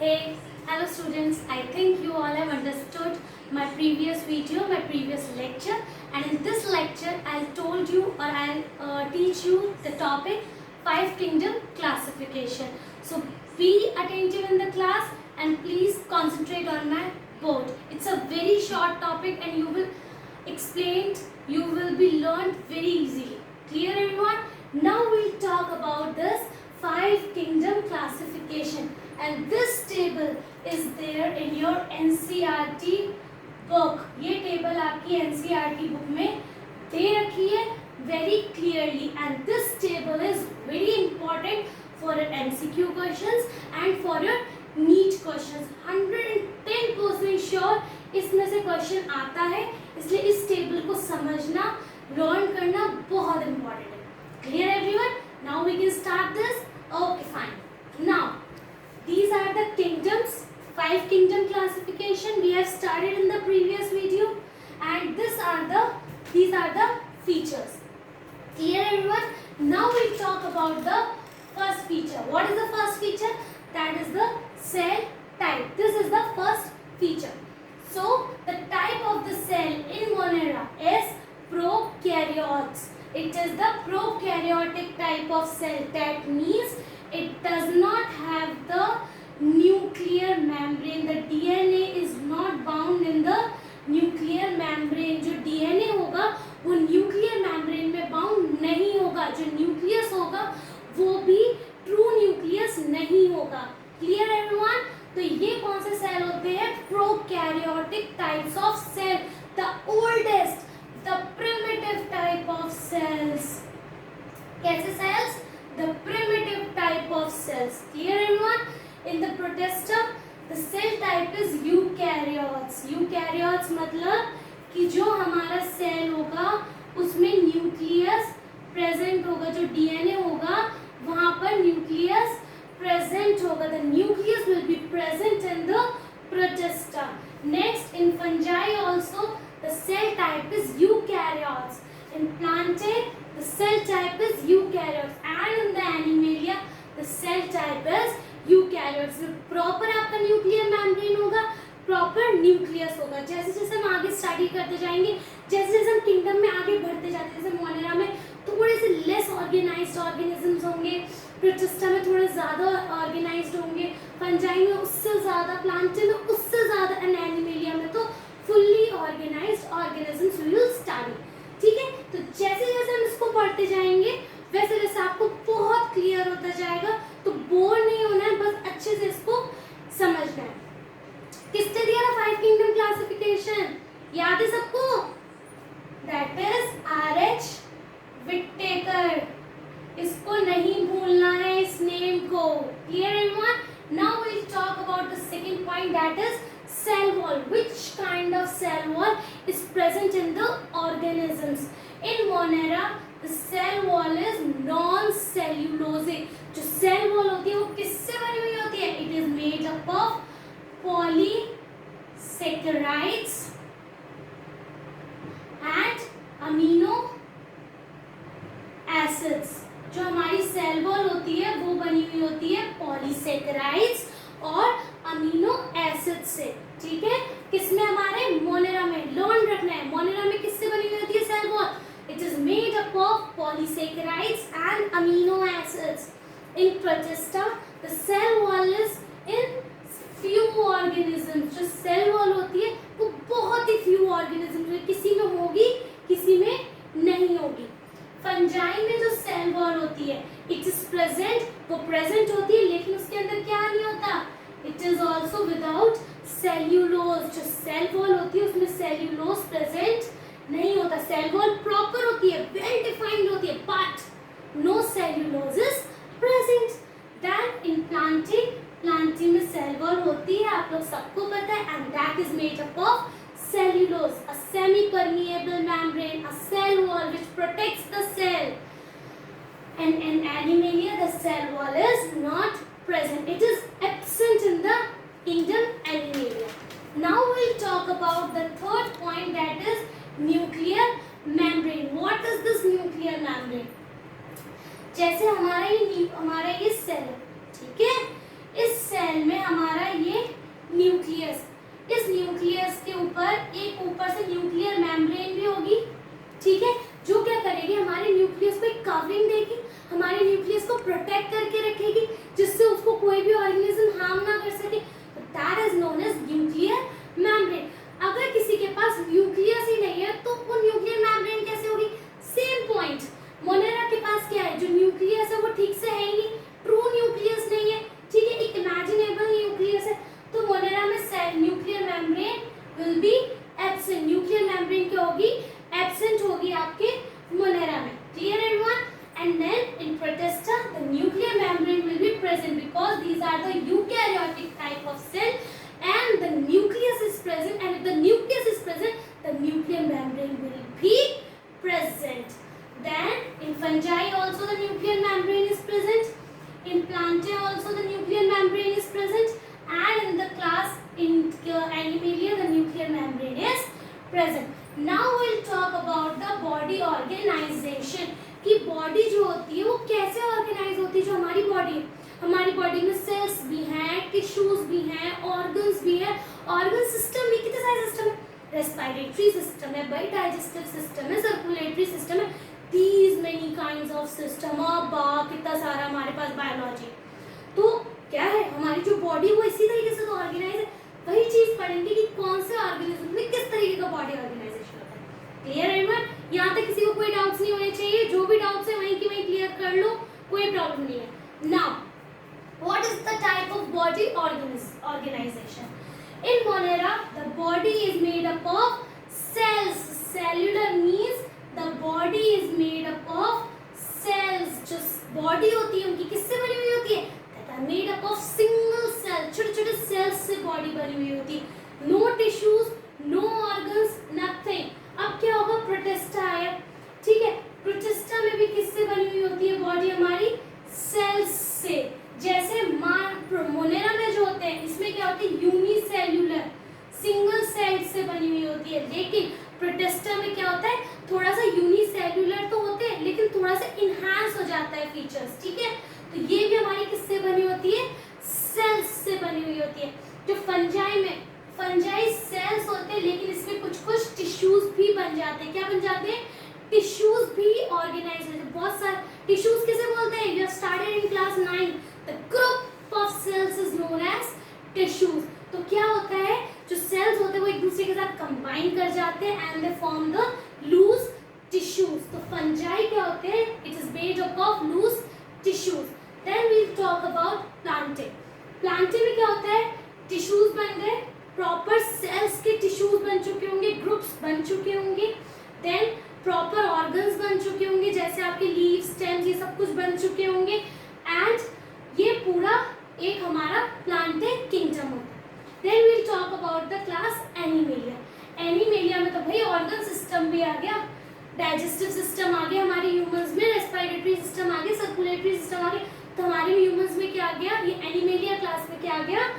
Hey, hello students. I think you all have understood my previous video, my previous lecture, and in this lecture I'll told you or I'll teach you the topic 5 kingdom classification. So be attentive in the class and please concentrate on my board. It's a very short topic and you will you will be learned very easily. Clear everyone? Now we'll talk about this 5 kingdom classification. And this table is there in your NCERT book. ये table आपकी NCERT book में दे रखी है very clearly, and this table is very important for your MCQ questions and for your NEET questions. 110% sure इसमें से question आता है, इसलिए इस table को समझना, learn करना बहुत important है. Clear everyone? Now we can start this. Okay, fine. Now these are the kingdoms, 5 kingdom classification we have started in the previous video, and these are the features. Clear everyone? Now we talk about the first feature. What is the first feature? That is the cell type. This is the first feature. So the type of the cell in Monera is prokaryotes. It is the prokaryotic type of cell. That means it does not have the nuclear membrane. The DNA is not bound in the nuclear membrane. जो DNA होगा वो nuclear membrane में bound नहीं होगा. जो nucleus होगा वो भी true nucleus नहीं होगा. Clear everyone? तो ये कौन से सेल होते हैं? Prokaryotic types of cell. The oldest, the primitive type of cells. कैसे cells? The primitive type of cells. Clear everyone? In the protista, the cell type is eukaryotes. Eukaryotes मतलब कि जो हमारा सेल होगा उसमें न्यूक्लियस प्रेजेंट होगा. जो DNA होगा वहाँ पर न्यूक्लियस प्रेजेंट होगा. The nucleus will be present in the protista. Next, in fungi also the cell type is eukaryotes. In plantae the cell type is eukaryotes, and in the animalia the cell type is eukaryotes. Proper आपका nuclear membrane होगा, proper nucleus होगा. जैसे जैसे हम आगे study करते जाएंगे, जैसे जैसे हम किंगडम में आगे बढ़ते जाते हैं, जैसे मोनेरा में थोड़े से लेस ऑर्गेनाइज्ड ऑर्गेनिजम्स होंगे, प्रोटिस्टा में थोड़े ज़्यादा ऑर्गेनाइज्ड होंगे, फंजाई में उससे ज़्यादा, प्लांटे में उससे ज़्यादा, एंड एनिमेलिया में तो fully organised organisms we will study. ठीक है, तो जैसे जैसे हम इसको पढ़ते जाएंगे वैसे वैसे आपको बहुत क्लियर होता जाएगा. तो बोर नहीं होना है, बस अच्छे से इसको समझना है. किसने दिया था 5 किंगडम क्लासिफिकेशन? याद है सबको? That is R.H. विटेकर. इसको नहीं भूलना है, इस नेम को. Clear everyone? Now we will talk about the second point, that is cell wall. Which kind of cell wall is present in the organisms? In Monera the cell wall is non-cellulosic. जो cell wall होती है वो किससे बनी हुई होती है? It is made up of polysaccharides and amino acids. जो हमारी cell wall होती है वो बनी हुई होती है polysaccharides और अमीनो एसिड से. ठीक है, किसमें? हमारे मोनेरा में. लर्न रखना है, मोनेरा में किससे बनी हुई होती है cell wall? It is made up of polysaccharides and amino acids. In Protista the cell wall is in few organisms. जो सेल वॉल होती है वो बहुत ही फ्यू ऑर्गेनिजम्स में, किसी में होगी किसी में नहीं होगी. फंजाई में जो सेल वॉल होती है इट इज प्रेजेंट, वो प्रेजेंट होती है लेकिन उसके अंदर क्या नहीं होता? It is also without cellulose. जो सेल वॉल होती है उसमें सेल्यूलोज प्रेजेंट नहीं होता. सेल वॉल प्रॉपर होती है, वेल डिफाइंड होती है, but no cellulose is present. That in Plantae में सेल वॉल होती है, आप लोग सबको पता है, and that is made up of cellulose, a semi-permeable membrane, a cell wall which protects the cell. And in animalia, the cell wall is not present. It is absent in the kingdom Animalia. Now we'll talk about the third point, that is nuclear membrane. What is this nuclear membrane? जैसे हमारा ये cell है, ठीक है, इस cell में हमारा of cell, and the nucleus is present, and if the nucleus is present, the nuclear membrane will be present. Then in fungi also the nuclear membrane is present, in plantae also the nuclear membrane is present, and in the class in Animalia the nuclear membrane is present. Now we'll talk about the body organization, कि body जो होती है वो कैसे organise होती है. जो हमारी बॉडी है, हमारी बॉडी में सेल्स भी हैं, टिश्यूज भी हैं, ऑर्गन्स भी हैं. ऑर्गन सिस्टम भी कितने सारे सिस्टम है, रेस्पिरेटरी सिस्टम है भाई, डाइजेस्टिव सिस्टम है, सर्कुलेटरी सिस्टम है, these many kinds of system. कितना सारा हमारे पास बायोलॉजी. तो क्या है, हमारी जो बॉडी वो इसी तरीके से तो ऑर्गेनाइज है. वही चीज पढ़ेंगे कि कौन से ऑर्गेनिज्म में किस तरीके का बॉडी ऑर्गेनाइजेशन होता है. क्लियर है एवरीवन? यहाँ तक किसी को कोई डाउट्स नहीं होने चाहिए. जो भी डाउट्स है वहीं की वहीं क्लियर कर लो, कोई प्रॉब्लम नहीं है. Now what is the type of body organization? In Monera, the body is made up of cells. Cellular means the body is made up of cells. जो बॉडी होती है उनकी किससे बनी हुई होती है, that are made up of single cell. छोटे छोटे सेल्स से बॉडी बनी हुई होती है. No tissues, no organs, nothing. अब क्या होगा, प्रोटिस्टा आया. ठीक है, प्रोटिस्टा में भी किससे बनी हुई होती है बॉडी हमारी, सेल्स से. जैसे मोनेरा में जो होते हैं इसमें क्या होती है, यूनिसेल्युलर सिंगल सेल से बनी हुई होती है. लेकिन प्रोटिस्टा में क्या होता है, थोड़ा सा यूनिसेल्युलर तो होते हैं लेकिन थोड़ा सा इनहांस हो जाता है फीचर्स. ठीक है, तो ये भी हमारी किससे बनी होती है, सेल्स से बनी हुई होती है. जो फंजाई में, फंजाई सेल्स होते हैं लेकिन इसमें कुछ कुछ टिश्यूज भी बन जाते हैं. क्या बन जाते हैं, टिश्यूज भी ऑर्गेनाइज होते हैं. बहुत सारे टिश्यूज किसे बोलते हैं, you have started in class 9. The group of cells is known as tissues. तो क्या होता है, जो सेल्स होते हैं वो एक दूसरे के साथ कंबाइन कर जाते हैं and they form the loose tissues. तो फंजाई क्या होते हैं, it is made up of loose tissues. Then we will talk about Plantae. Plantae में क्या होता है, टिश्यूज बन गए, प्रॉपर सेल्स के टिश्यूज बन चुके होंगे, ग्रुप्स बन चुके होंगे. देन प्रॉपर ऑर्गन्स बन चुके होंगे, जैसे आपके लीव, स्टेम्स, ये सब कुछ बन चुके होंगे. एंड ये पूरा एक हमारा प्लांटे किंगडम होता है. Then we'll talk about the class Animalia. Animalia में तो भाई ऑर्गन सिस्टम भी आ गया, डाइजेस्टिव सिस्टम आ गया हमारे ह्यूमंस में, रेस्पिरेटरी सिस्टम आ गया, सर्कुलेटरी सिस्टम आ गया. तो हमारे ह्यूमंस में क्या आ गया, ये एनिमेलिया क्लास में क्या आ गया,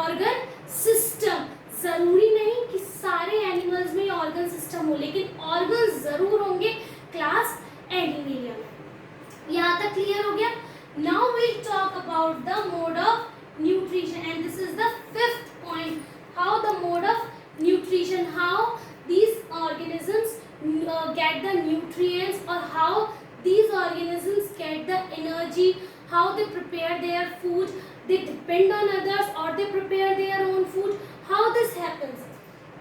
ऑर्गन सिस्टम. जरूरी नहीं कि सारे एनिमल्स में ऑर्गन सिस्टम हो, लेकिन ऑर्गन जरूर होंगे क्लास एनिमेलिया में. यहाँ तक क्लियर हो गया. Now we'll talk about the mode of nutrition, and this is the fifth point. How the mode of nutrition, how these organisms get the nutrients, or how these organisms get the energy, how they prepare their food, they depend on others or they prepare their own food. How this happens?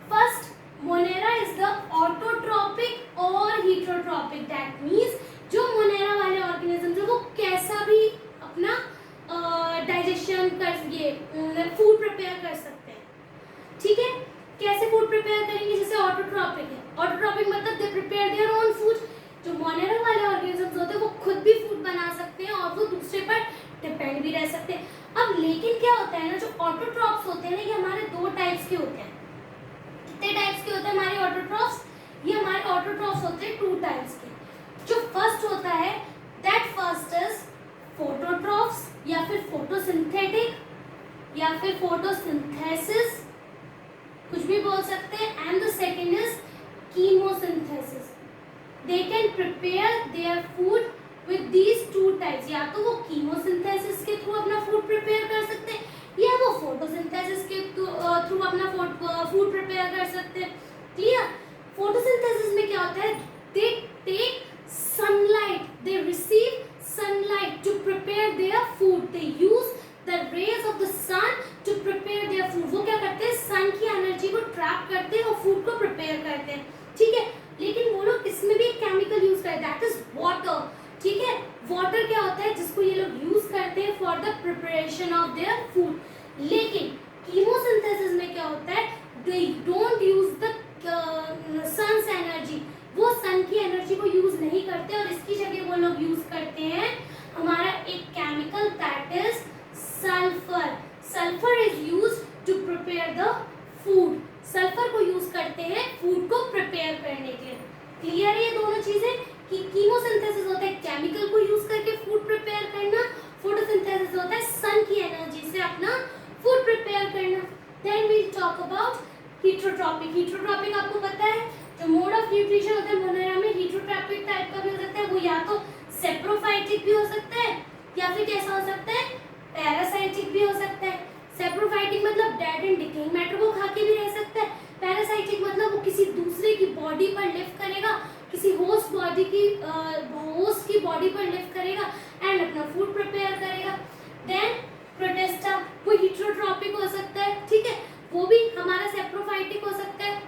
First, Monera is the autotrophic or heterotrophic. That means जो Monera वाले organism जो वो कैसा भी अपना digestion कर, ये food prepare कर सकते हैं. ठीक है, कैसे फूड प्रिपेयर करेंगे, जैसे ऑटोट्रॉपिक है. ऑटोट्रॉपिक मतलब they prepare their own food. जो मोनेरा वाले ऑर्गेनिजम्स होते हैं वो खुद भी फूड बना सकते हैं और वो दूसरे पर डिपेंड भी रह सकते हैं. अब लेकिन क्या होता है ना, जो ऑटोट्रॉप्स होते हैं ना, ये हमारे दो टाइप्स के होते हैं. कितने टाइप्स के होते हैं हमारे ऑटोट्रॉप्स, ये हमारे ऑटोट्रॉप्स होते हैं 2 टाइप्स के. जो फर्स्ट होता है, दैट फर्स्ट इज फोटोट्रॉप्स या फिर फोटोसिंथेटिक या फिर फोटोसिंथेसिस, कुछ भी बोल सकते हैं. And the second is chemosynthesis. They can prepare their food with these 2 types. या तो वो कीमोसिंथेसिस के थ्रू अपना फूड प्रिपेयर कर सकते हैं, या वो फोटोसिंथेसिस के थ्रू अपना फूड प्रिपेयर कर सकते हैं. क्लियर? फोटोसिंथेसिस में क्या होता है, they take sunlight, they receive sunlight to prepare their food. They use the rays of the sun to prepare their food. वो क्या करते हैं, सन की एनर्जी को ट्रैप करते हैं और फूड को प्रिपेयर करते हैं. ठीक है, लेकिन वो लोग इसमें भी एक केमिकल यूज करते हैं, दैट इज वाटर. ठीक है, वाटर क्या होता है जिसको ये लोग यूज करते हैं for the preparation of their food. लेकिन कीमोसिंथेसिस में क्या होता है, they don't use the sun's energy. वो सन की एनर्जी को यूज नहीं करते और इसकी जगह वो लोग यूज करते हैं हमारा एक chemical that is sulphur. Sulphur is used to prepare the food. Sulphur को यूज करते हैं फूड को प्रिपेयर करने के लिए। क्लियर है ये दोनों चीजें कि कीमोसिंथेसिस होता है केमिकल को यूज करके फूड प्रिपेयर करना, फोटोसिंथेसिस होता है सन की एनर्जी से अपना फूड प्रिपेयर करना। Then we talk about heterotrophic. Heterotrophic आपको पता है जो मोड ऑफ न्यूट्रिशन होता है मोनेरा में हीटरोट्रॉपिक टाइप का भी हो सकता है। वो या तो सेप्रोफाइटिक भी हो सकता है या फिर कैसा हो सकता है पैरासाइटिक भी हो सकता है। सेप्रोफाइटिक मतलब डेड एंड डिकेइंग मैटर को खा के भी रह सकता है। पैरासाइटिक मतलब वो किसी दूसरे की बॉडी पर लिव करेगा, किसी होस्ट की बॉडी पर लिव करेगा एंड अपना फूड प्रिपेयर करेगा। देन प्रोटेस्टा वो हीटरोट्रॉपिक हो सकता है, ठीक है, वो भी हमारा सेप्रोफाइटिक हो सकता है,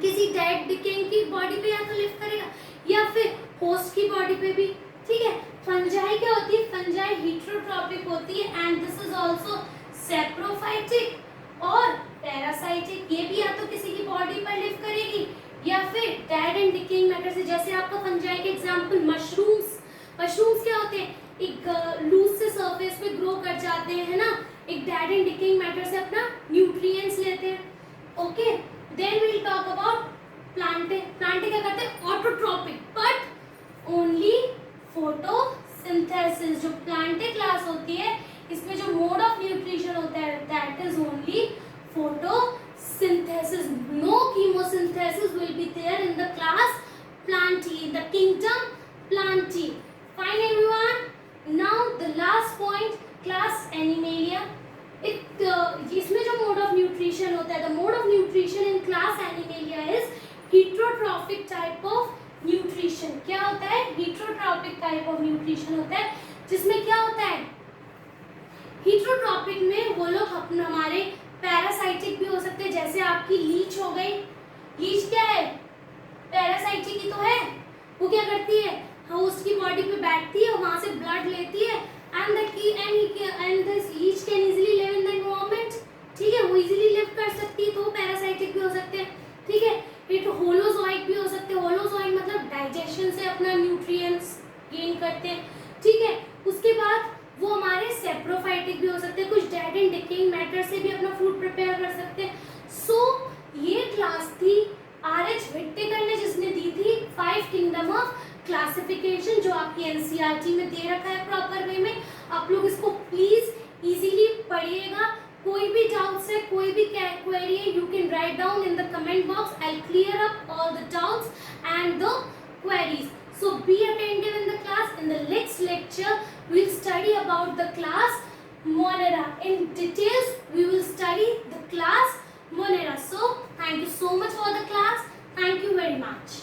किसी डेड डिकेइंग की बॉडी पे या तो लिव करेगा या फिर होस्ट की बॉडी पे भी, ठीक है। फंजाई क्या होती है, फंजाई हीटरोट्रॉपिक होती है and this is also saprophytic और पैरासाइटिक। ये भी या तो किसी की बॉडी पर लिव करेगी या फिर डेड एंड डिकेइंग मैटर से। जैसे आपका फंजाई के एग्जांपल मशरूम्स। मशरूम्स क्या होते हैं, एक लूज से सरफेस पे ग्रो कर जाते हैं ना, एक डेड एंड डिकेइंग मैटर से अपना न्यूट्रिएंट्स लेते हैं। Okay, then we will talk about Plantae. Plantae क्या करते हैं, ऑटोट्रॉपिक बट ओनली फोटोसिंथेसिस। जो प्लांटे क्लास होती है इसमें जो मोड ऑफ न्यूट्रिशन होता है that is only photosynthesis. No chemosynthesis will be there in the class Plantae, in the kingdom Plantae. Fine everyone. Now the last point, class Animalia. इसमें जो mode of nutrition होता है, the mode of nutrition in class Animalia is heterotrophic type of nutrition. क्या होता है, heterotrophic type of nutrition होता है जिसमें क्या होता है, हीटरोट्रॉपिक में वो लोग अपने हमारे पैरासाइटिक भी हो सकते हैं। जैसे आपकी लीच हो गई, लीच क्या है, पैरासाइटिक ही तो है। वो क्या करती है, होस्ट की बॉडी पे बैठती है, वहां से ब्लड लेती है and this leech can easily live in the environment, ठीक है, वो इजीली लिव कर सकती है, तो पैरासाइटिक भी हो सकते हैं, ठीक है। फिर तो होलोजोइक भी हो सकते हैं। होलोजोइक मतलब डाइजेशन से अपना न्यूट्रिएंट्स गेन करते हैं, ठीक है। उसके बाद वो हमारे सेप्रोफाइटिक भी हो सकते हैं, कुछ डेड एंड डिकेइंग मैटर से भी अपना फूड प्रिपेयर कर सकते हैं। सो ये क्लास थी आर.एच. व्हिटेकर ने जिसने दी थी 5 किंगडम ऑफ क्लासिफिकेशन, जो आपकी एनसीईआरटी में दे रखा है प्रॉपर वे में। आप लोग इसको प्लीज इजीली पढ़िएगा। कोई भी डाउट्स है, कोई भी क्वेरी है, you can write down in the comment box. I will clear up all the doubts and the queries. So be attentive in the class. In the next lecture, we will study about the class Monera. In details, we will study the class Monera. So, thank you so much for the class. Thank you very much.